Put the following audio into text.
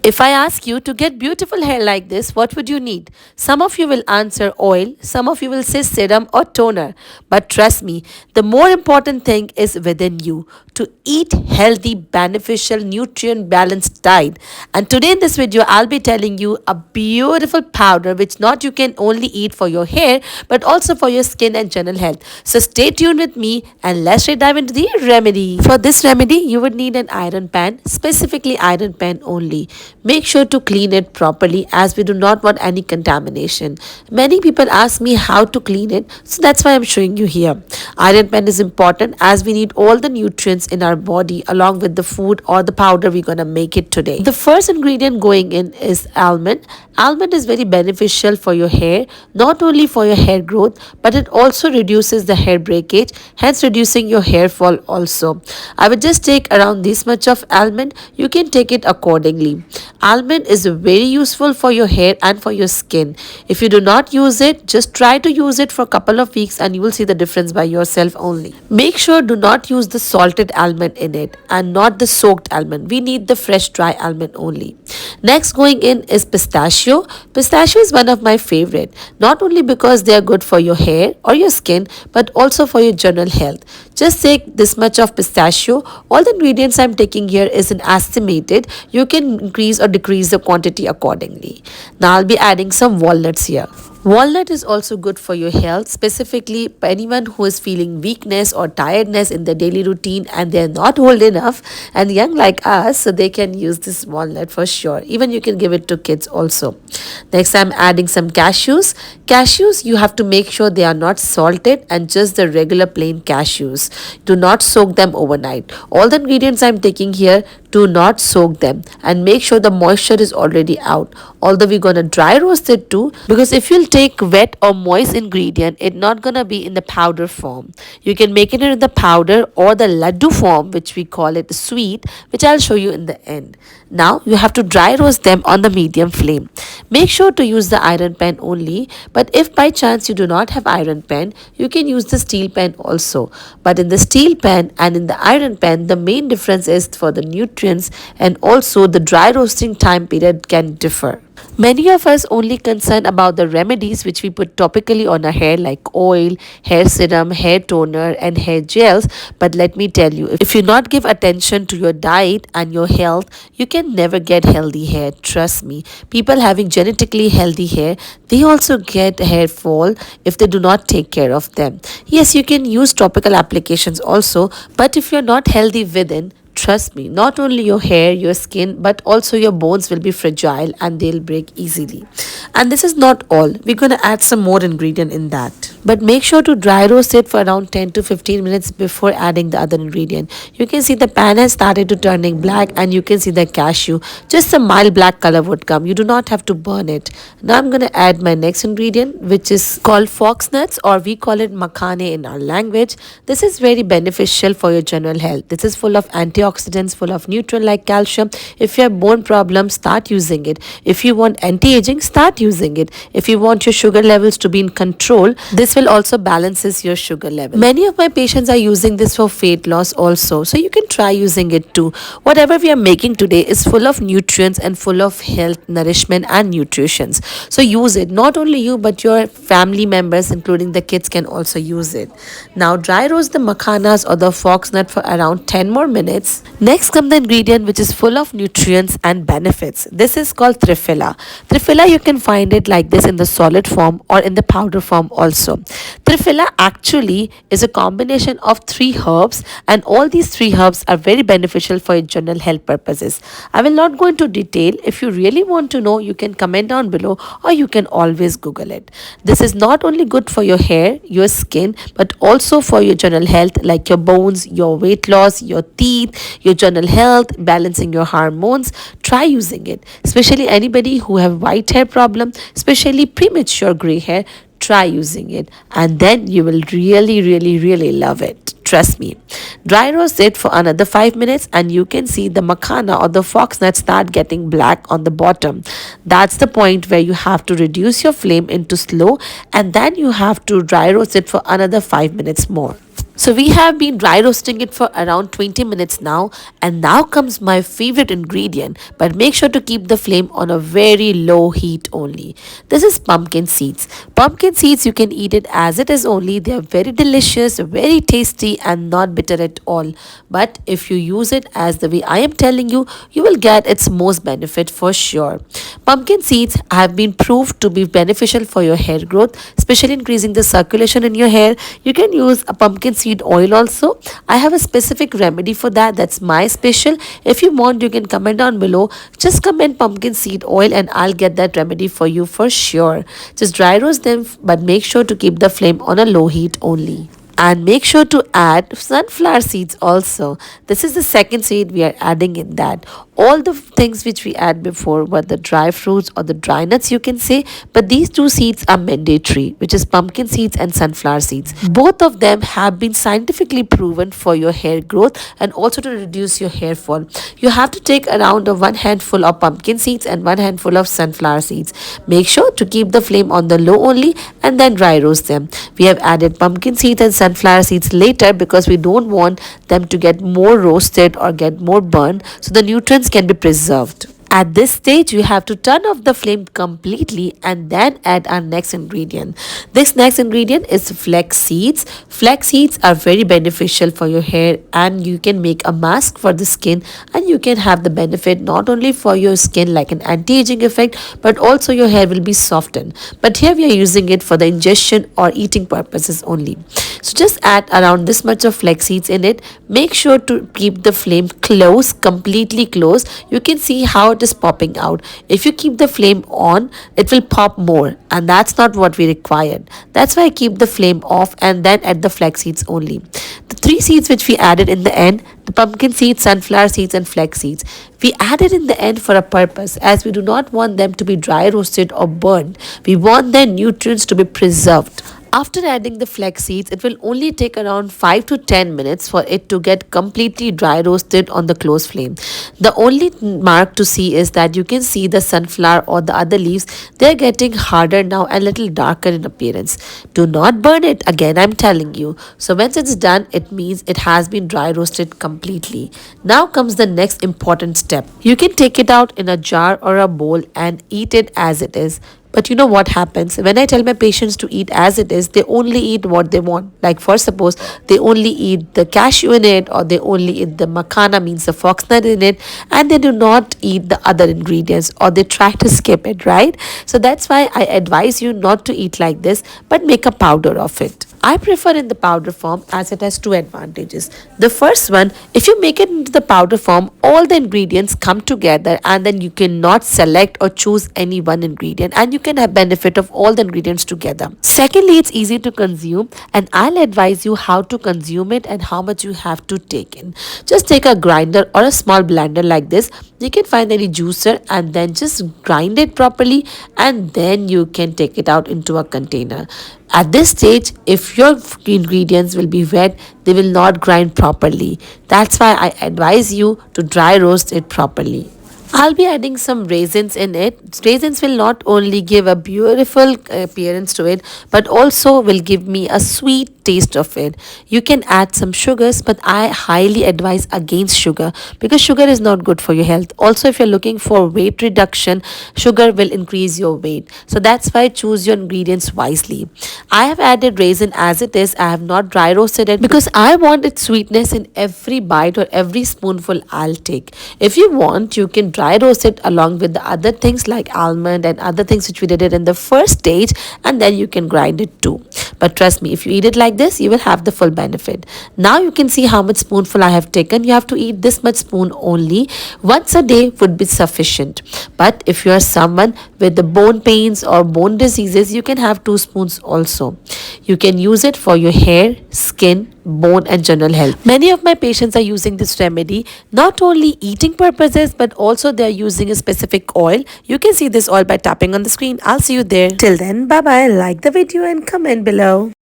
If I ask you to get beautiful hair like this, what would you need? Some of you will answer oil, some of you will say serum or toner. But trust me, the more important thing is within you to eat healthy, beneficial, nutrient balanced diet. And today in this video, I'll be telling you a beautiful powder which not you can only eat for your hair but also for your skin and general health. So stay tuned with me and let's dive into the remedy. For this remedy, you would need an iron pan, specifically iron pan only. Make sure to clean it properly as we do not want any contamination. Many people ask me how to clean it, so that's why I'm showing you here. Iron pan is important as we need all the nutrients in our body along with the food or the powder we're gonna make it today. The first ingredient going in is almond. Almond is very beneficial for your hair, not only for your hair growth, but it also reduces the hair breakage, hence reducing your hair fall also. I would just take around this much of almond. You can take it accordingly. Almond is very useful for your hair and for your skin. If you do not use it, just try to use it for a couple of weeks and you will see the difference by yourself only. Make sure do not use the salted almond in it and not the soaked almond. We need the fresh dry almond only. Next going in is pistachio. Pistachio is one of my favorite, not only because they are good for your hair or your skin but also for your general health. Just take this much of pistachio. All the ingredients I'm taking here is an estimated. You can increase or decrease the quantity accordingly. Now I'll be adding some walnuts here. Walnut is also good for your health, specifically for anyone who is feeling weakness or tiredness in their daily routine and they're not old enough and young like us, so they can use this walnut for sure. Even you can give it to kids also. Next, I'm adding some cashews. Cashews, you have to make sure they are not salted and just the regular plain cashews. Do not soak them overnight. All the ingredients I'm taking here, do not soak them and make sure the moisture is already out. Although we're gonna dry roast it too, because if you'll take wet or moist ingredient, it's not gonna be in the powder form. You can make it in the powder or the laddu form, which we call it sweet, which I'll show you in the end. Now you have to dry roast them on the medium flame. Make sure to use the iron pan only, but if by chance you do not have iron pan, you can use the steel pan also. But in the steel pan and in the iron pan, the main difference is for the nutrients and also the dry roasting time period can differ. Many of us only concerned about the remedies which we put topically on our hair like oil, hair serum, hair toner and hair gels. But let me tell you, if you not give attention to your diet and your health, you can never get healthy hair. Trust me. People having genetically healthy hair, they also get hair fall if they do not take care of them. Yes, you can use topical applications also, but if you're not healthy within, trust me, not only your hair, your skin, but also your bones will be fragile and they'll break easily. And this is not all. We're going to add some more ingredient in that. But make sure to dry roast it for around 10 to 15 minutes before adding the other ingredient. You can see the pan has started to turning black and you can see the cashew. Just a mild black color would come. You do not have to burn it. Now I'm going to add my next ingredient, which is called fox nuts, or we call it makhane in our language. This is very beneficial for your general health. This is full of antioxidants, full of nutrient like calcium. If you have bone problems, start using it. If you want anti-aging, start using it. If you want your sugar levels to be in control, this will also balances your sugar level. Many of my patients are using this for weight loss also, so you can try using it too. Whatever we are making today is full of nutrients and full of health, nourishment and nutritions. So use it. Not only you but your family members including the kids can also use it. Now dry roast the makhanas or the fox nut for around 10 more minutes. Next comes the ingredient which is full of nutrients and benefits. This is called triphala. Triphala, you can find it like this in the solid form or in the powder form also. Triphala actually is a combination of 3 herbs and all these 3 herbs are very beneficial for your general health purposes. I will not go into detail. If you really want to know, you can comment down below or you can always Google it. This is not only good for your hair, your skin, but also for your general health like your bones, your weight loss, your teeth, your general health, balancing your hormones. Try using it, especially anybody who have white hair problem, especially premature gray hair. Try using it and then you will really love it. Trust me. Dry roast it for another 5 minutes and you can see the makhana or the fox nut start getting black on the bottom. That's the point where you have to reduce your flame into slow and then you have to dry roast it for another 5 minutes more. So we have been dry roasting it for around 20 minutes now, and now comes my favorite ingredient, but make sure to keep the flame on a very low heat only. This is pumpkin seeds. Pumpkin seeds, you can eat it as it is only. They are very delicious, very tasty, and not bitter at all. But if you use it as the way I am telling you, you will get its most benefit for sure. Pumpkin seeds have been proved to be beneficial for your hair growth, especially increasing the circulation in your hair. You can use a pumpkin seed oil also. I have a specific remedy for that. That's my special. If you want, you can comment down below. Just comment pumpkin seed oil and I'll get that remedy for you for sure. Just dry roast them, but make sure to keep the flame on a low heat only. And make sure to add sunflower seeds also. This is the second seed we are adding in that. All the things which we add before were the dry fruits or the dry nuts, you can say, but these two seeds are mandatory, which is pumpkin seeds and sunflower seeds. Both of them have been scientifically proven for your hair growth and also to reduce your hair fall. You have to take around one handful of pumpkin seeds and one handful of sunflower seeds. Make sure to keep the flame on the low only and then dry roast them. We have added pumpkin seeds and sunflower seeds later because we don't want them to get more roasted or get more burned, so the nutrients can be preserved. At this stage, you have to turn off the flame completely and then add our next ingredient. This next ingredient is flax seeds. Flax seeds are very beneficial for your hair and you can make a mask for the skin, and you can have the benefit not only for your skin like an anti-aging effect, but also your hair will be softened. But here we are using it for the ingestion or eating purposes only. So just add around this much of flax seeds in it. Make sure to keep the flame close, completely close. You can see how it is popping out. If you keep the flame on, it will pop more, and that's not what we required. That's why I keep the flame off and then add the flax seeds only. The three seeds which we added in the end, the pumpkin seeds, sunflower seeds and flax seeds, we added in the end for a purpose, as we do not want them to be dry roasted or burned. We want their nutrients to be preserved. After adding the flax seeds, it will only take around 5 to 10 minutes for it to get completely dry roasted on the close flame. The only mark to see is that you can see the sunflower or the other leaves, they are getting harder now and little darker in appearance. Do not burn it, again I'm telling you. So once it's done, it means it has been dry roasted completely. Now comes the next important step. You can take it out in a jar or a bowl and eat it as it is. But you know what happens? When I tell my patients to eat as it is, they only eat what they want. Like for suppose, they only eat the cashew in it, or they only eat the makhana, means the foxnut in it, and they do not eat the other ingredients, or they try to skip it, right? So that's why I advise you not to eat like this, but make a powder of it. I prefer in the powder form as it has two advantages. The first one, if you make it into the powder form, all the ingredients come together and then you cannot select or choose any one ingredient, and you can have benefit of all the ingredients together. Secondly, it's easy to consume, and I'll advise you how to consume it and how much you have to take in. Just take a grinder or a small blender like this. You can find any juicer and then just grind it properly, and then you can take it out into a container. At this stage, if your ingredients will be wet, they will not grind properly. That's why I advise you to dry roast it properly. I'll be adding some raisins in it. Raisins will not only give a beautiful appearance to it, but also will give me a sweet taste of it. You can add some sugars, but I highly advise against sugar because sugar is not good for your health. Also, if you're looking for weight reduction, sugar will increase your weight. So that's why choose your ingredients wisely. I have added raisin as it is. I have not dry roasted it because I want its sweetness in every bite or every spoonful I'll take. If you want, you can dry roast it along with the other things like almond and other things which we did it in the first stage, and then you can grind it too. But trust me, if you eat it like this, you will have the full benefit. Now you can see how much spoonful I have taken. You have to eat this much spoon only. Once a day would be sufficient. But if you are someone with the bone pains or bone diseases, you can have 2 spoons also. You can use it for your hair, skin, bone and general health. Many of my patients are using this remedy not only eating purposes, but also they are using a specific oil. You can see this oil by tapping on the screen. I'll see you there. Till then, bye bye. Like the video and comment below.